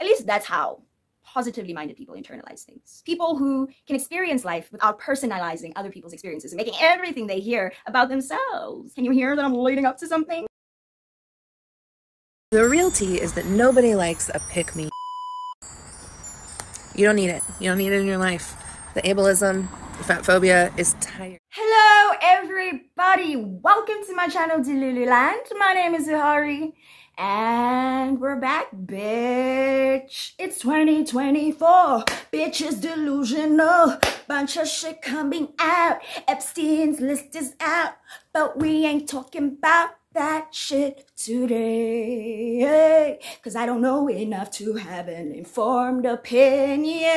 At least that's how positively minded people internalize things. People who can experience life without personalizing other people's experiences and making everything they hear about themselves. Can you hear that I'm leading up to something? The real tea is that nobody likes a pick-me. You don't need it. You don't need it in your life. The ableism, the fat phobia is tired. Hello everybody! Welcome to my channel, Delululand. My name is Zuhari. And we're back, bitch. It's 2024. Bitch is delusional. Bunch of shit coming out. Epstein's list is out. But we ain't talking about that shit today. Cause I don't know enough to have an informed opinion.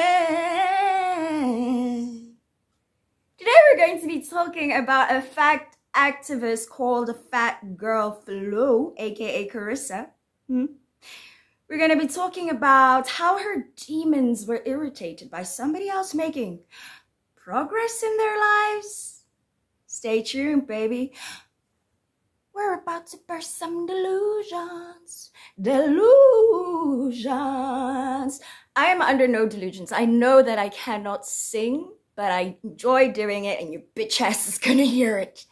Today we're going to be talking about a fact activist called Fat Girl Flo, aka Carissa. We're going to be talking about how her demons were irritated by somebody else making progress in their lives. Stay tuned, baby. We're about to burst some delusions. Delusions. I am under no delusions. I know that I cannot sing, but I enjoy doing it, and your bitch ass is gonna hear it.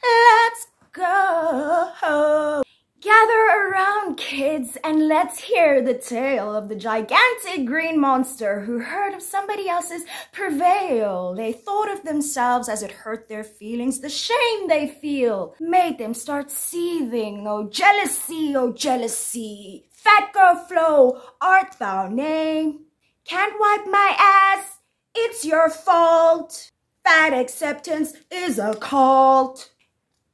Let's go. Gather around, kids, and let's hear the tale of the gigantic green monster who heard of somebody else's prevail. They thought of themselves as it hurt their feelings. The shame they feel made them start seething. Oh, jealousy, oh, jealousy. Fat Girl Flo, art thou name? Can't wipe my ass, it's your fault. Fat acceptance is a cult.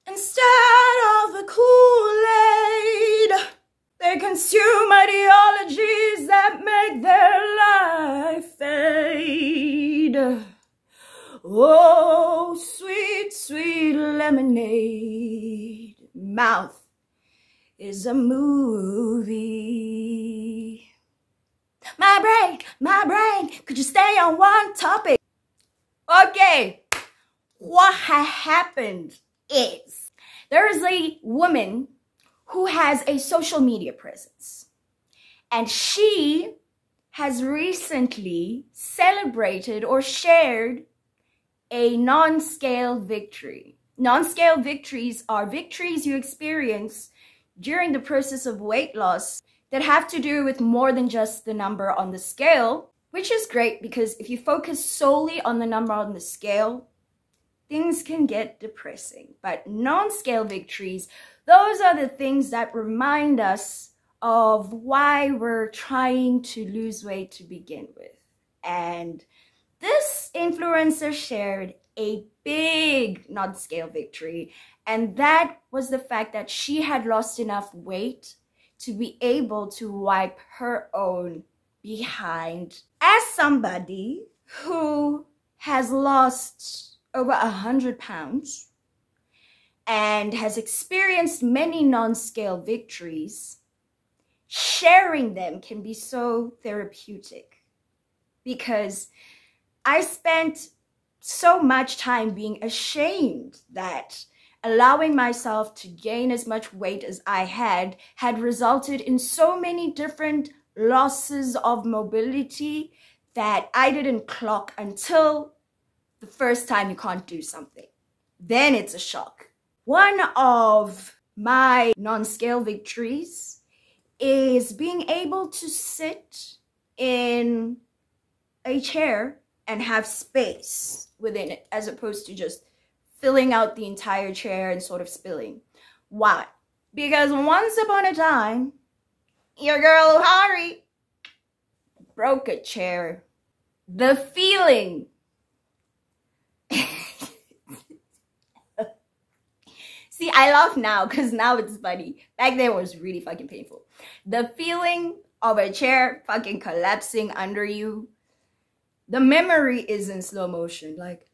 Instead of the Kool-Aid, they consume ideologies that make their life fade. Oh, sweet, sweet lemonade. Mouth is a movie. My brain, could you stay on one topic? Okay, what has happened is there is a woman who has a social media presence, and she has recently celebrated or shared a non-scale victory. Non-scale victories are victories you experience during the process of weight loss that have to do with more than just the number on the scale, which is great because if you focus solely on the number on the scale, things can get depressing. But non-scale victories, those are the things that remind us of why we're trying to lose weight to begin with. And this influencer shared a big non-scale victory, and that was the fact that she had lost enough weight to be able to wipe her own behind. As somebody who has lost over 100 pounds and has experienced many non-scale victories, sharing them can be so therapeutic because I spent so much time being ashamed that allowing myself to gain as much weight as I had resulted in so many different losses of mobility that I didn't clock until the first time you can't do something. Then it's a shock. One of my non-scale victories is being able to sit in a chair and have space within it, as opposed to just filling out the entire chair and sort of spilling. Why? Because once upon a time, your girl Hari broke a chair. The feeling. See, I laugh now because now it's funny. Back then it was really fucking painful. The feeling of a chair fucking collapsing under you. The memory is in slow motion, like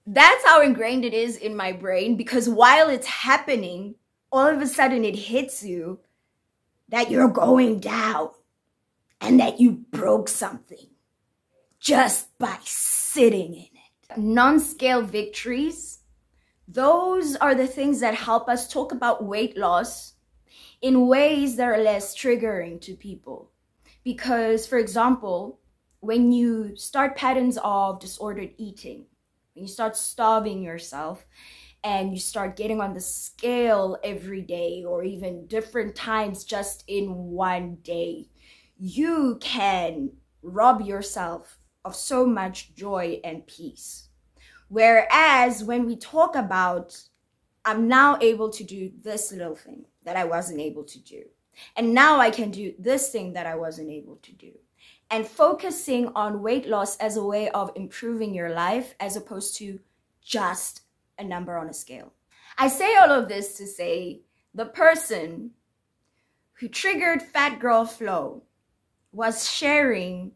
That's how ingrained it is in my brain, because while it's happening, all of a sudden it hits you that you're going down and that you broke something just by sitting in it. Non-scale victories, Those are the things that help us talk about weight loss in ways that are less triggering to people. Because, for example, when you start patterns of disordered eating, when you start starving yourself and you start getting on the scale every day or even different times just in one day, you can rob yourself of so much joy and peace. Whereas when we talk about, I'm now able to do this little thing that I wasn't able to do, and now I can do this thing that I wasn't able to do, and focusing on weight loss as a way of improving your life as opposed to just a number on a scale. I say all of this to say the person who triggered Fat Girl Flow was sharing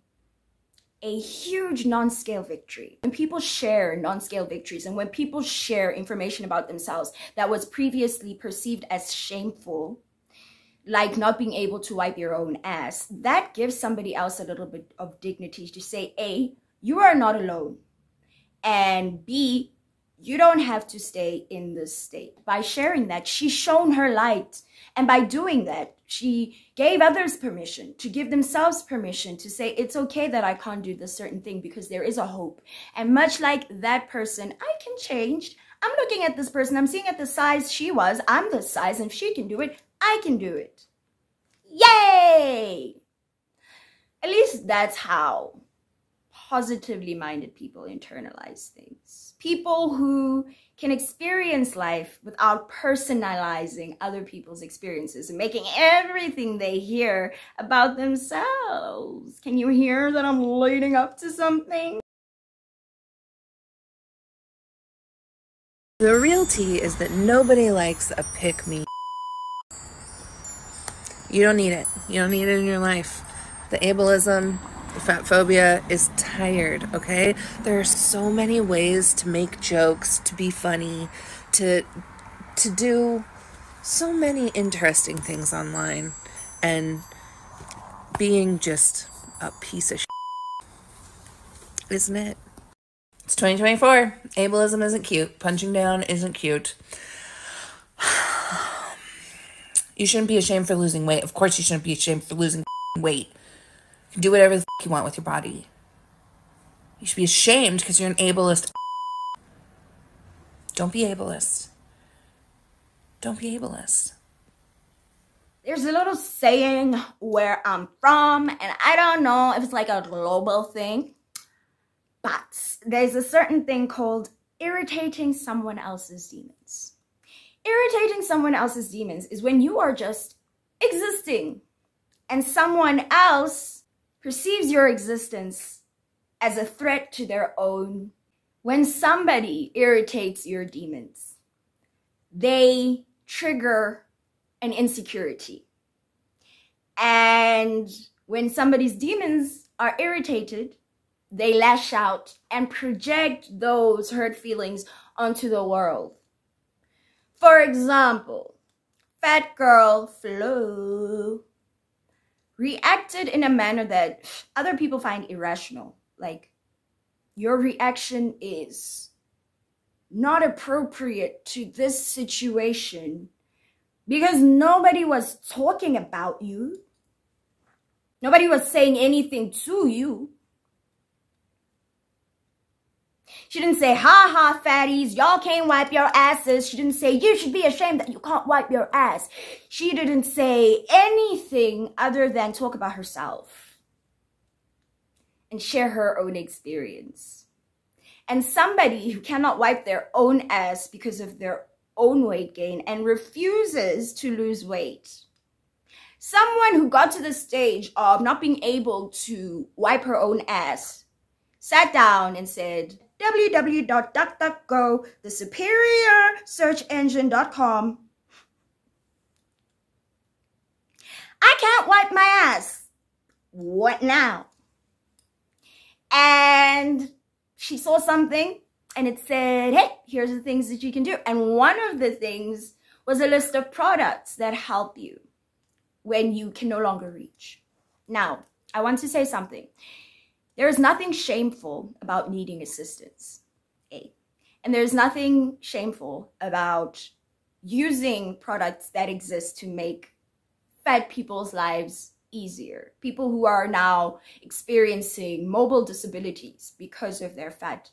a huge non-scale victory. When people share non-scale victories and when people share information about themselves that was previously perceived as shameful, like not being able to wipe your own ass, that gives somebody else a little bit of dignity to say, A, you are not alone, and B, you don't have to stay in this state. By sharing that, she shone her light, and by doing that, she gave others permission to give themselves permission to say, it's okay that I can't do this certain thing because there is a hope. And much like that person, I can change. I'm looking at this person, I'm seeing at the size she was, I'm this size, and if she can do it, I can do it. Yay! At least that's how positively minded people internalize things. People who can experience life without personalizing other people's experiences and making everything they hear about themselves. Can you hear that I'm leading up to something? The real tea is that nobody likes a pick-me. You don't need it. You don't need it in your life. The ableism, the fat phobia is tired, okay? There are so many ways to make jokes, to be funny, to do so many interesting things online, and being just a piece of shit, isn't it? It's 2024. Ableism isn't cute. Punching down isn't cute. You shouldn't be ashamed for losing weight. Of course you shouldn't be ashamed for losing weight. You can do whatever the you want with your body. You should be ashamed because you're an ableist. Don't be ableist. Don't be ableist. There's a little saying where I'm from, and I don't know if it's like a global thing, but there's a certain thing called irritating someone else's demons. Irritating someone else's demons is when you are just existing and someone else perceives your existence as a threat to their own. When somebody irritates your demons, they trigger an insecurity. And when somebody's demons are irritated, they lash out and project those hurt feelings onto the world. For example, Fat Girl Flo reacted in a manner that other people find irrational. Like, your reaction is not appropriate to this situation because nobody was talking about you. Nobody was saying anything to you. She didn't say, ha ha, fatties, y'all can't wipe your asses. She didn't say, you should be ashamed that you can't wipe your ass. She didn't say anything other than talk about herself and share her own experience. And somebody who cannot wipe their own ass because of their own weight gain and refuses to lose weight. Someone who got to the stage of not being able to wipe her own ass sat down and said, www.duckduckgo, the superior search engine.com. I can't wipe my ass. What now? And she saw something and it said, hey, here's the things that you can do. And one of the things was a list of products that help you when you can no longer reach. Now, I want to say something. There is nothing shameful about needing assistance, A. And there's nothing shameful about using products that exist to make fat people's lives easier. People who are now experiencing mobile disabilities because of their fat.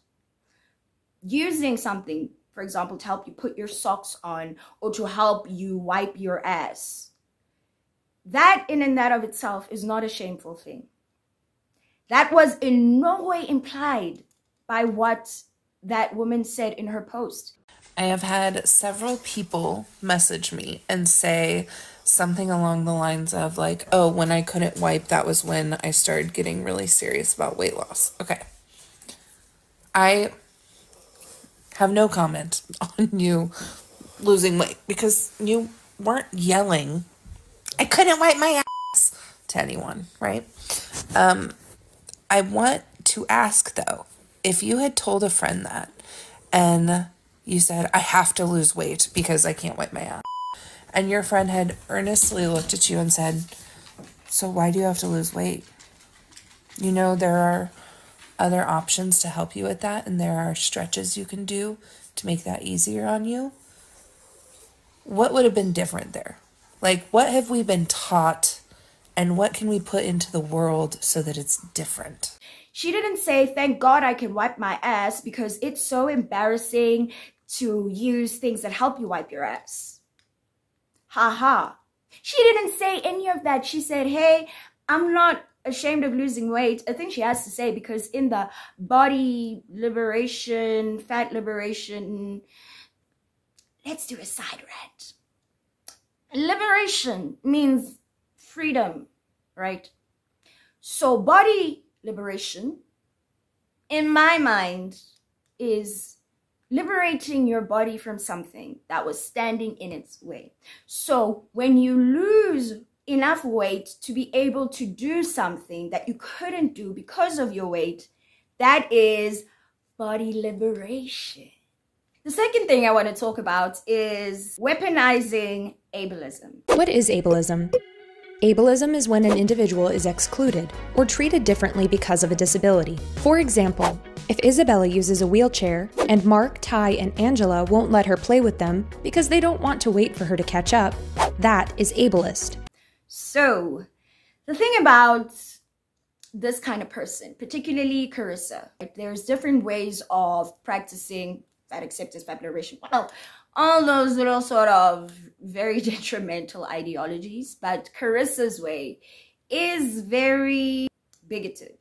Using something, for example, to help you put your socks on or to help you wipe your ass. That in and that of itself is not a shameful thing. That was in no way implied by what that woman said in her post. I have had several people message me and say something along the lines of like, oh, when I couldn't wipe, that was when I started getting really serious about weight loss. Okay. I have no comment on you losing weight because you weren't yelling, I couldn't wipe my ass to anyone, right? I want to ask though, if you had told a friend that and you said, I have to lose weight because I can't wipe my ass, and your friend had earnestly looked at you and said, so why do you have to lose weight? You know, there are other options to help you with that, and there are stretches you can do to make that easier on you. What would have been different there? Like, what have we been taught, and what can we put into the world so that it's different? She didn't say, thank God I can wipe my ass because it's so embarrassing to use things that help you wipe your ass. Ha ha. She didn't say any of that. She said, hey, I'm not ashamed of losing weight. I think she has to say, because in the body liberation, fat liberation, let's do a side rant. Liberation means freedom, right? So body liberation, in my mind, is liberating your body from something that was standing in its way. So when you lose enough weight to be able to do something that you couldn't do because of your weight, that is body liberation. The second thing I want to talk about is weaponizing ableism. What is ableism? Ableism is when an individual is excluded or treated differently because of a disability. For example, if Isabella uses a wheelchair and Mark, Ty, and Angela won't let her play with them because they don't want to wait for her to catch up, that is ableist. So, the thing about this kind of person, particularly Carissa, there's different ways of practicing fat acceptance, fat liberation, well, all those little sort of very detrimental ideologies, but Carissa's way is very bigoted,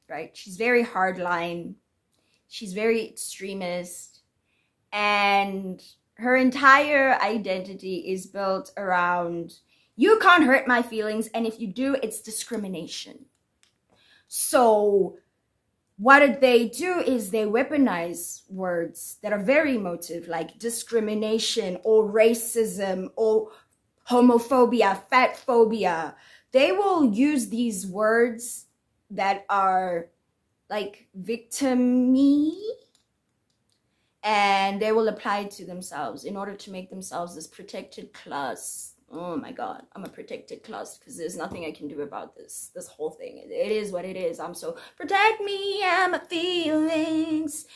right? She's very hardline, she's very extremist, and her entire identity is built around, you can't hurt my feelings, and if you do, it's discrimination. So what they do is they weaponize words that are very emotive, like discrimination or racism or homophobia, fat phobia. They will use these words that are like victim-y, and they will apply it to themselves in order to make themselves this protected class. Oh my God, I'm a protected class because there's nothing I can do about this whole thing. It is what it is. I'm so, protect me and my feelings.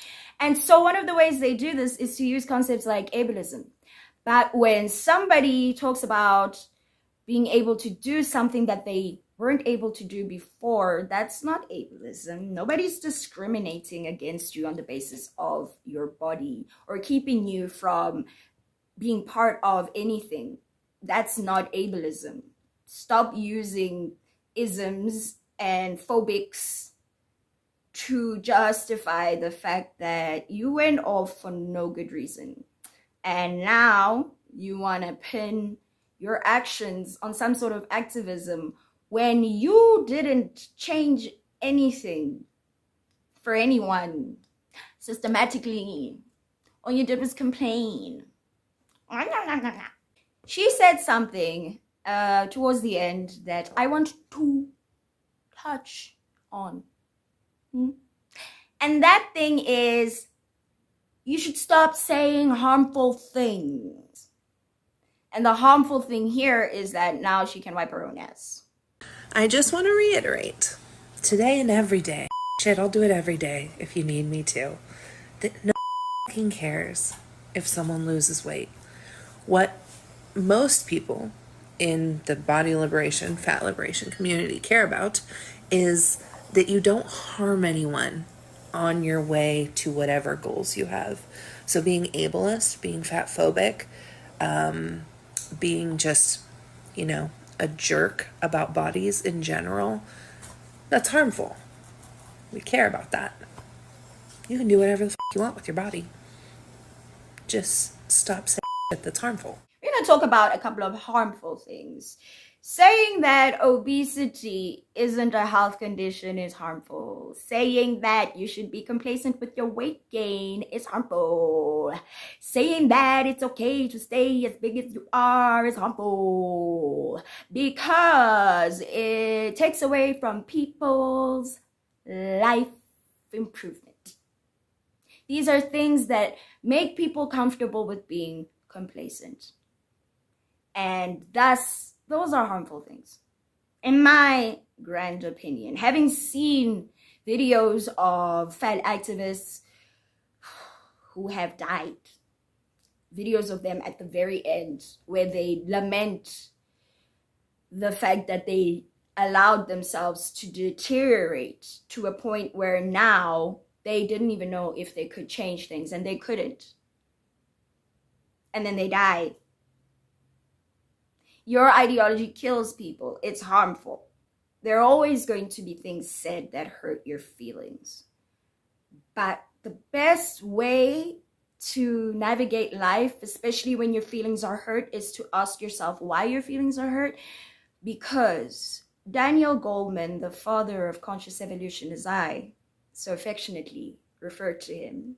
And so one of the ways they do this is to use concepts like ableism. But when somebody talks about being able to do something that they weren't able to do before, that's not ableism. Nobody's discriminating against you on the basis of your body or keeping you from being part of anything. That's not ableism. Stop using isms and phobics to justify the fact that you went off for no good reason. And now you want to pin your actions on some sort of activism when you didn't change anything for anyone systematically. All you did was complain. She said something towards the end that I want to touch on. And that thing is, you should stop saying harmful things. And the harmful thing here is that now she can wipe her own ass. I just want to reiterate, today and every day, shit, I'll do it every day if you need me to, that no fucking cares if someone loses weight? What most people in the body liberation, fat liberation community care about is that you don't harm anyone on your way to whatever goals you have. So being ableist, being fat phobic, being just, a jerk about bodies in general, that's harmful. We care about that. You can do whatever the fuck you want with your body. Just stop saying shit that's harmful. We're going to talk about a couple of harmful things. Saying that obesity isn't a health condition is harmful. Saying that you should be complacent with your weight gain is harmful. Saying that it's okay to stay as big as you are is harmful. Because it takes away from people's life improvement. These are things that make people comfortable with being complacent. And thus, those are harmful things. In my grand opinion, having seen videos of fat activists who have died, videos of them at the very end where they lament the fact that they allowed themselves to deteriorate to a point where now they didn't even know if they could change things, and they couldn't. And then they died. Your ideology kills people. It's harmful. There are always going to be things said that hurt your feelings. But the best way to navigate life, especially when your feelings are hurt, is to ask yourself why your feelings are hurt. Because Daniel Goleman, the father of conscious evolution, as I so affectionately refer to him,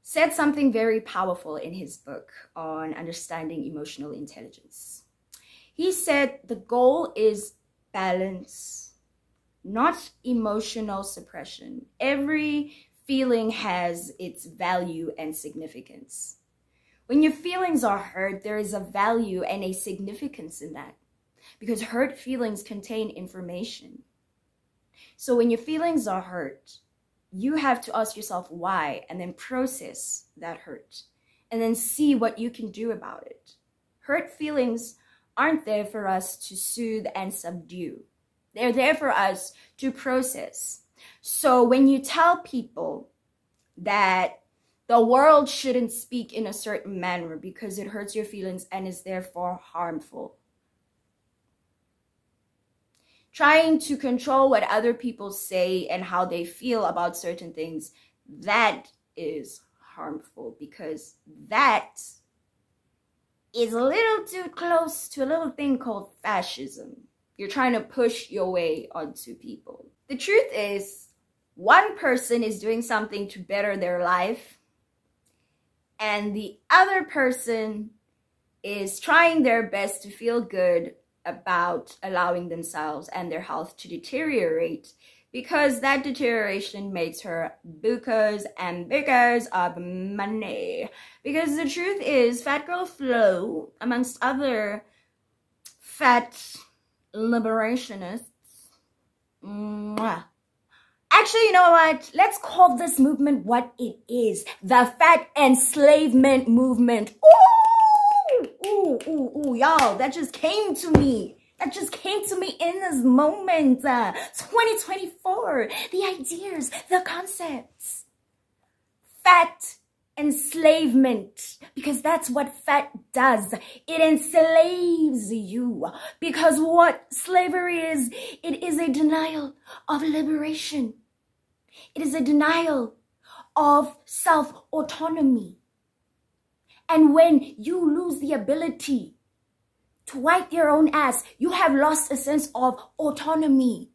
said something very powerful in his book on understanding emotional intelligence. He said the goal is balance, not emotional suppression. Every feeling has its value and significance. When your feelings are hurt, there is a value and a significance in that, because hurt feelings contain information. So when your feelings are hurt, you have to ask yourself why, and then process that hurt, and then see what you can do about it. Hurt feelings aren't there for us to soothe and subdue. They're there for us to process. So when you tell people that the world shouldn't speak in a certain manner because it hurts your feelings and is therefore harmful, trying to control what other people say and how they feel about certain things, that is harmful, because that is a little too close to a little thing called fascism. You're trying to push your way onto people. The truth is, one person is doing something to better their life, and the other person is trying their best to feel good about allowing themselves and their health to deteriorate, because that deterioration makes her bukas and bikas of money. Because the truth is, Fat Girl Flow, amongst other fat liberationists, actually, you know what? Let's call this movement what it is. The fat enslavement movement. Ooh, y'all, that just came to me. That just came to me in this moment. 2024, the ideas, the concepts. Fat enslavement, because that's what fat does. It enslaves you, because what slavery is, it is a denial of liberation. It is a denial of self-autonomy. And when you lose the ability to wipe your own ass, you have lost a sense of autonomy.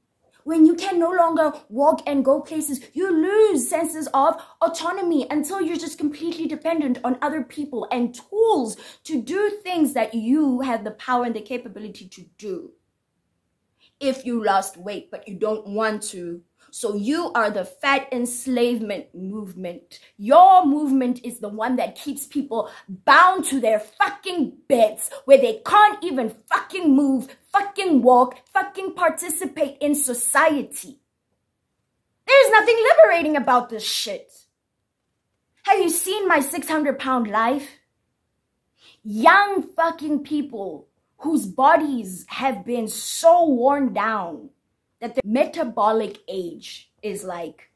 When you can no longer walk and go places, you lose senses of autonomy until you're just completely dependent on other people and tools to do things that you have the power and the capability to do. If you lost weight but you don't want to, so you are the fat enslavement movement. Your movement is the one that keeps people bound to their fucking beds, where they can't even fucking move, fucking walk, fucking participate in society. There's nothing liberating about this shit. Have you seen my 600-pound life? Young fucking people whose bodies have been so worn down that their metabolic age is like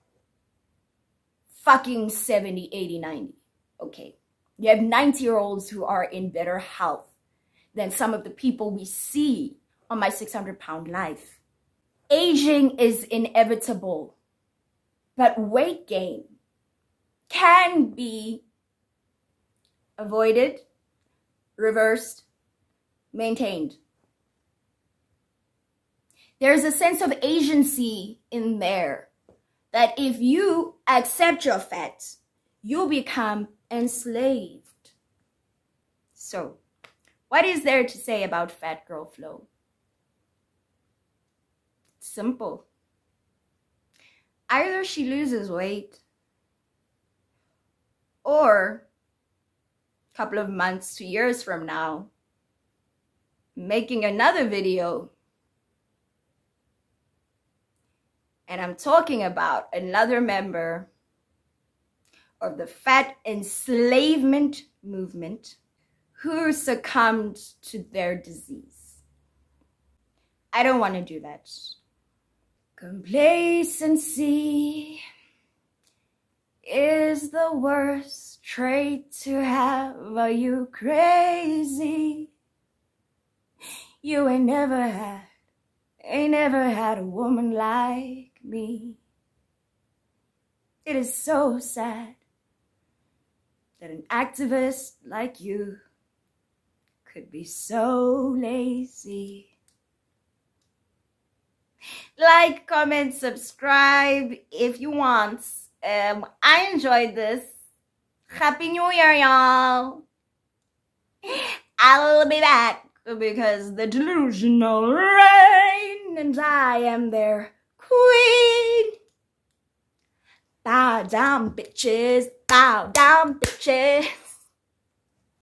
fucking 70, 80, 90. Okay. You have 90-year-olds who are in better health than some of the people we see on my 600-pound life. Aging is inevitable, but weight gain can be avoided, reversed, maintained. There's a sense of agency in there that if you accept your fat, you'll become enslaved. So, what is there to say about Fat Girl Flow? Simple. Either she loses weight, or a couple of months to years from now, making another video, and I'm talking about another member of the fat enslavement movement who succumbed to their disease. I don't want to do that. Complacency is the worst trait to have. Are you crazy? You ain't never had a woman like me. It is so sad that an activist like you could be so lazy. Like, comment, subscribe if you want. I enjoyed this. Happy New Year, y'all. I'll be back because the delusional reign and I am their queen. Bow down, bitches. Bow down, bitches.